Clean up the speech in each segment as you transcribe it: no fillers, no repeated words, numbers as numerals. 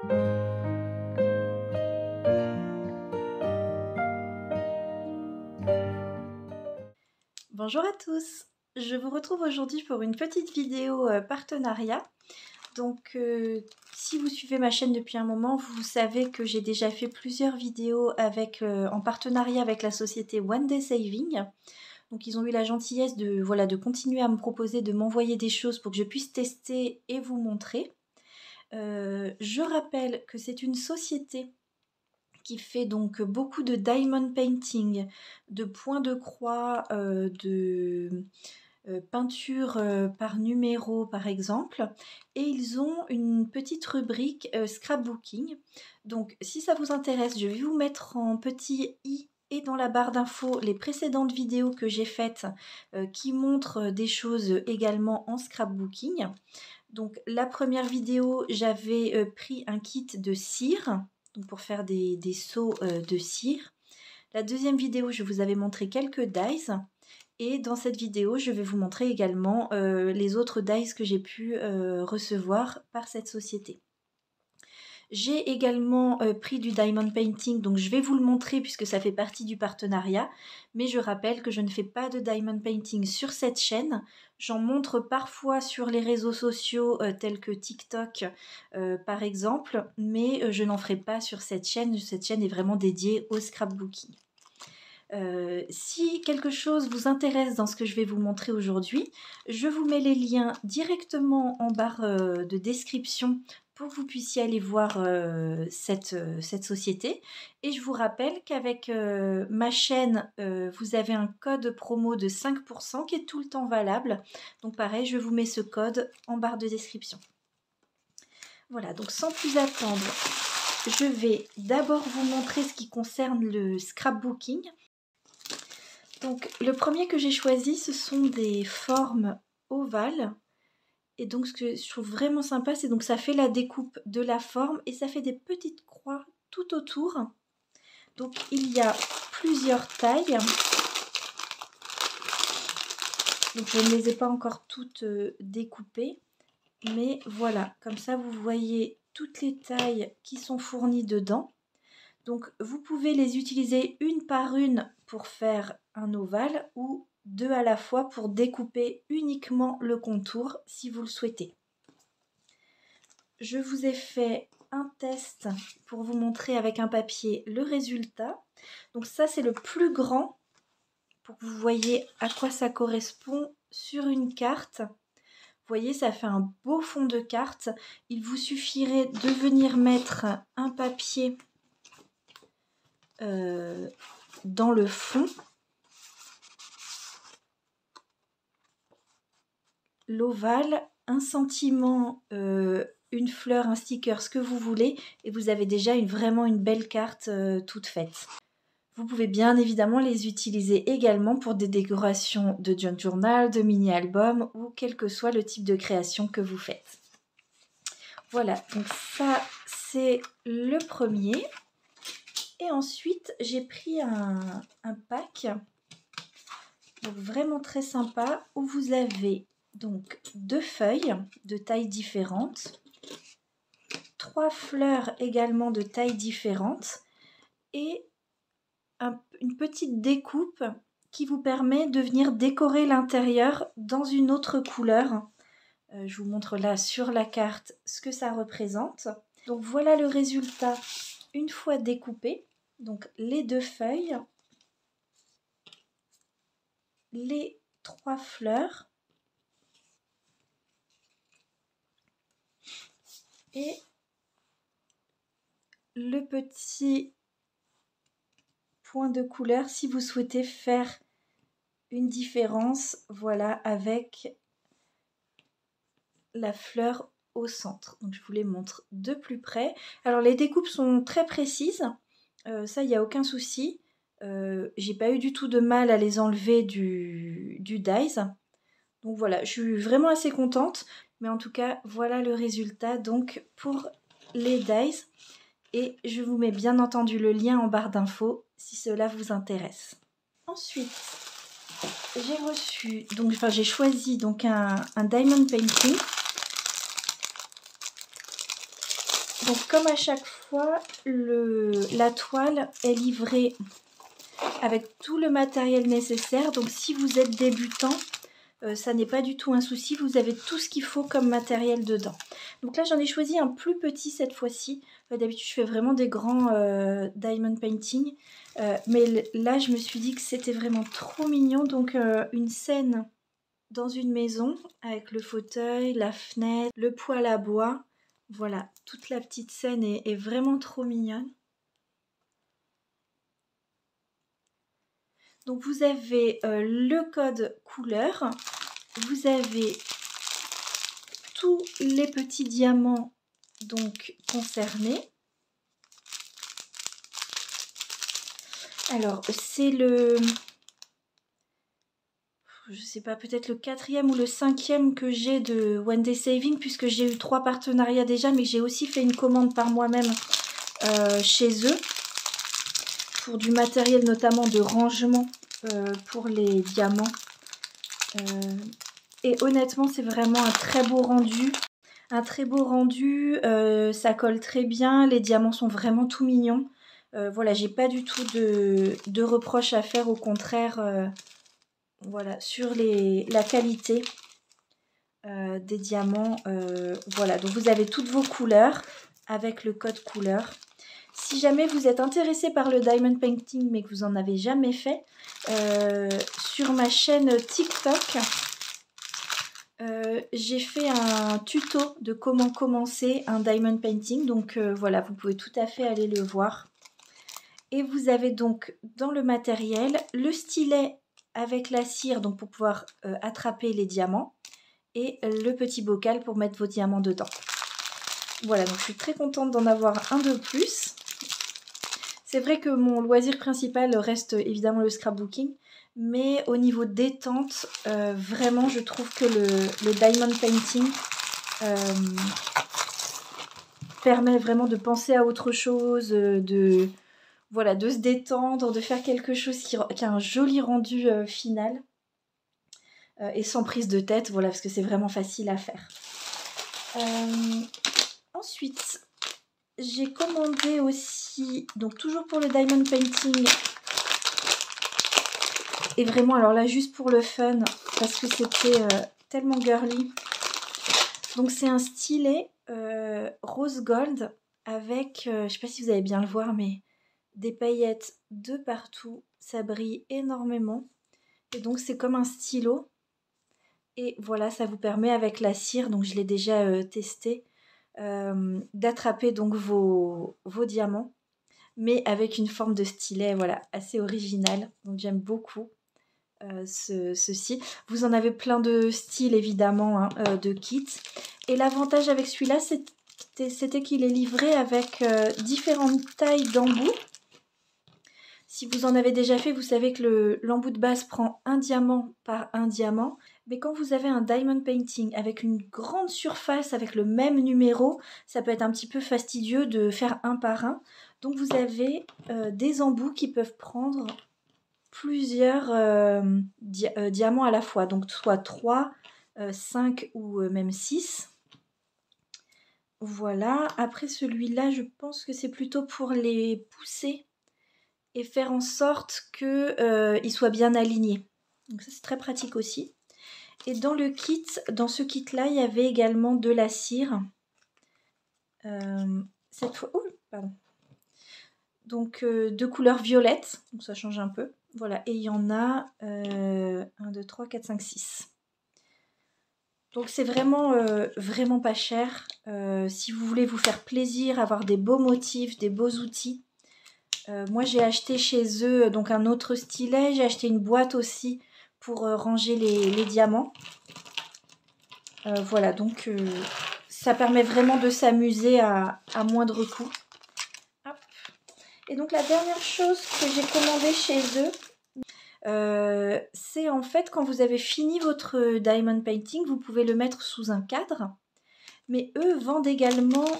Bonjour à tous, je vous retrouve aujourd'hui pour une petite vidéo partenariat. Donc si vous suivez ma chaîne depuis un moment, vous savez que j'ai déjà fait plusieurs vidéos en partenariat avec la société One Day Saving. Donc ils ont eu la gentillesse de continuer à me proposer de m'envoyer des choses pour que je puisse tester et vous montrer. Je rappelle que c'est une société qui fait donc beaucoup de diamond painting, de points de croix, de peinture par numéro par exemple, et ils ont une petite rubrique scrapbooking. Donc si ça vous intéresse, je vais vous mettre en petit i et dans la barre d'infos les précédentes vidéos que j'ai faites qui montrent des choses également en scrapbooking. Donc la première vidéo, j'avais pris un kit de cire, donc pour faire des seaux de cire. La deuxième vidéo, je vous avais montré quelques dies. Et dans cette vidéo, je vais vous montrer également les autres dies que j'ai pu recevoir par cette société. J'ai également pris du diamond painting, donc je vais vous le montrer puisque ça fait partie du partenariat. Mais je rappelle que je ne fais pas de diamond painting sur cette chaîne. J'en montre parfois sur les réseaux sociaux tels que TikTok par exemple, mais je n'en ferai pas sur cette chaîne. Cette chaîne est vraiment dédiée au scrapbooking. Si quelque chose vous intéresse dans ce que je vais vous montrer aujourd'hui, je vous mets les liens directement en barre de description pour que vous puissiez aller voir cette société. Et je vous rappelle qu'avec ma chaîne, vous avez un code promo de 5% qui est tout le temps valable. Donc pareil, je vous mets ce code en barre de description. Voilà, donc sans plus attendre, je vais d'abord vous montrer ce qui concerne le scrapbooking. Donc le premier que j'ai choisi, ce sont des formes ovales. Et donc ce que je trouve vraiment sympa, c'est donc ça fait la découpe de la forme et ça fait des petites croix tout autour. Donc il y a plusieurs tailles. Donc je ne les ai pas encore toutes découpées. Mais voilà, comme ça vous voyez toutes les tailles qui sont fournies dedans. Donc vous pouvez les utiliser une par une pour faire un ovale ou deux à la fois pour découper uniquement le contour si vous le souhaitez. Je vous ai fait un test pour vous montrer avec un papier le résultat. Donc ça c'est le plus grand pour que vous voyez à quoi ça correspond sur une carte. Vous voyez, ça fait un beau fond de carte. Il vous suffirait de venir mettre un papier dans le fond, l'ovale, un sentiment, une fleur, un sticker, ce que vous voulez, et vous avez déjà vraiment une belle carte toute faite. Vous pouvez bien évidemment les utiliser également pour des décorations de junk journal, de mini-album ou quel que soit le type de création que vous faites. Voilà, donc ça c'est le premier. Et ensuite, j'ai pris un pack, donc vraiment très sympa, où vous avez donc 2 feuilles de tailles différentes, 3 fleurs également de tailles différentes et une petite découpe qui vous permet de venir décorer l'intérieur dans une autre couleur. Je vous montre là sur la carte ce que ça représente. Donc voilà le résultat une fois découpé. Donc les 2 feuilles, les 3 fleurs et le petit point de couleur si vous souhaitez faire une différence, voilà, avec la fleur au centre. Donc je vous les montre de plus près. Alors les découpes sont très précises, ça il n'y a aucun souci. J'ai pas eu du tout de mal à les enlever du dies. Donc voilà, je suis vraiment assez contente. Mais en tout cas, voilà le résultat donc pour les dies. Et je vous mets bien entendu le lien en barre d'infos si cela vous intéresse. Ensuite, j'ai choisi donc un diamond painting. Donc comme à chaque fois, la toile est livrée avec tout le matériel nécessaire. Donc si vous êtes débutant, ça n'est pas du tout un souci, vous avez tout ce qu'il faut comme matériel dedans. Donc là j'en ai choisi un plus petit cette fois-ci. D'habitude je fais vraiment des grands diamond painting, mais là je me suis dit que c'était vraiment trop mignon. Donc une scène dans une maison avec le fauteuil, la fenêtre, le poêle à bois. Voilà, toute la petite scène est vraiment trop mignonne. Donc vous avez le code couleur, vous avez tous les petits diamants donc concernés. Alors c'est le, je sais pas, peut-être le 4e ou le 5e que j'ai de One Day Saving, puisque j'ai eu 3 partenariats déjà, mais j'ai aussi fait une commande par moi-même chez eux pour du matériel notamment de rangement pour les diamants. Et honnêtement c'est vraiment un très beau rendu. Ça colle très bien, les diamants sont vraiment tout mignons. Voilà, j'ai pas du tout de reproches à faire, au contraire, voilà, sur la qualité des diamants. Voilà, donc vous avez toutes vos couleurs avec le code couleur. Si jamais vous êtes intéressé par le diamond painting mais que vous n'en avez jamais fait, sur ma chaîne TikTok, j'ai fait un tuto de comment commencer un diamond painting. Donc voilà, vous pouvez tout à fait aller le voir. Et vous avez donc dans le matériel le stylet avec la cire, donc pour pouvoir attraper les diamants, et le petit bocal pour mettre vos diamants dedans. Voilà, donc je suis très contente d'en avoir un de plus. C'est vrai que mon loisir principal reste évidemment le scrapbooking, mais au niveau détente, vraiment je trouve que le diamond painting permet vraiment de penser à autre chose, voilà, de se détendre, de faire quelque chose qui a un joli rendu final, et sans prise de tête, voilà, parce que c'est vraiment facile à faire. Ensuite, j'ai commandé aussi, donc toujours pour le diamond painting, et vraiment alors là juste pour le fun, parce que c'était tellement girly. Donc c'est un stylet rose gold avec, je sais pas si vous allez bien le voir, mais des paillettes de partout, ça brille énormément. Et donc c'est comme un stylo. Et voilà, ça vous permet avec la cire, donc je l'ai déjà testé, d'attraper donc vos diamants, mais avec une forme de stylet, voilà, assez originale. Donc j'aime beaucoup ceci. Vous en avez plein de styles évidemment, hein, de kits. Et l'avantage avec celui-là, c'était qu'il est livré avec différentes tailles d'embout. Si vous en avez déjà fait, vous savez que l'embout de base prend un diamant par un diamant. Mais quand vous avez un diamond painting avec une grande surface, avec le même numéro, ça peut être un petit peu fastidieux de faire un par un. Donc vous avez des embouts qui peuvent prendre plusieurs diamants à la fois. Donc soit 3, 5 ou même 6. Voilà. Après celui-là, je pense que c'est plutôt pour les pousser et faire en sorte qu'ils soient bien alignés. Donc ça c'est très pratique aussi. Et dans le kit, dans ce kit là, il y avait également de la cire. Cette fois, oh, pardon. Donc de couleur violette, donc ça change un peu. Voilà, et il y en a 1, 2, 3, 4, 5, 6. Donc c'est vraiment, vraiment pas cher. Si vous voulez vous faire plaisir, avoir des beaux motifs, des beaux outils. Moi j'ai acheté chez eux donc un autre stylet, j'ai acheté une boîte aussi pour ranger les diamants. Voilà, donc ça permet vraiment de s'amuser à moindre coût. Hop. Et donc la dernière chose que j'ai commandée chez eux, c'est en fait quand vous avez fini votre diamond painting, vous pouvez le mettre sous un cadre. Mais eux vendent également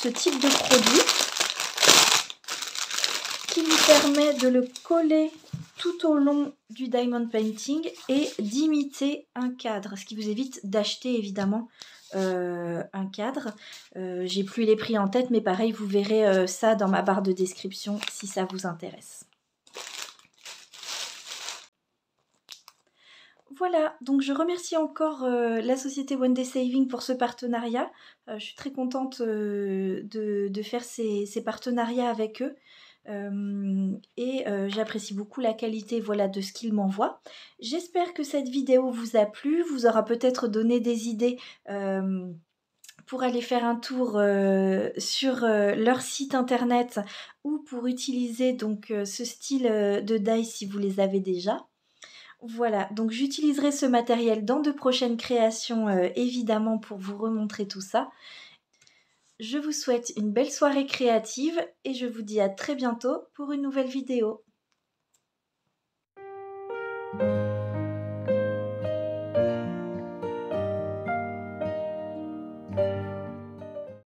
ce type de produit qui vous permet de le coller tout au long du diamond painting et d'imiter un cadre, ce qui vous évite d'acheter évidemment un cadre. J'ai plus les prix en tête, mais pareil, vous verrez ça dans ma barre de description si ça vous intéresse. Voilà, donc je remercie encore la société One Day Saving pour ce partenariat. Je suis très contente de faire ces partenariats avec eux. J'apprécie beaucoup la qualité, voilà, de ce qu'ils m'envoient. J'espère que cette vidéo vous a plu, vous aura peut-être donné des idées pour aller faire un tour sur leur site internet ou pour utiliser donc ce style de die si vous les avez déjà. Voilà, donc j'utiliserai ce matériel dans de prochaines créations évidemment pour vous remontrer tout ça. Je vous souhaite une belle soirée créative et je vous dis à très bientôt pour une nouvelle vidéo.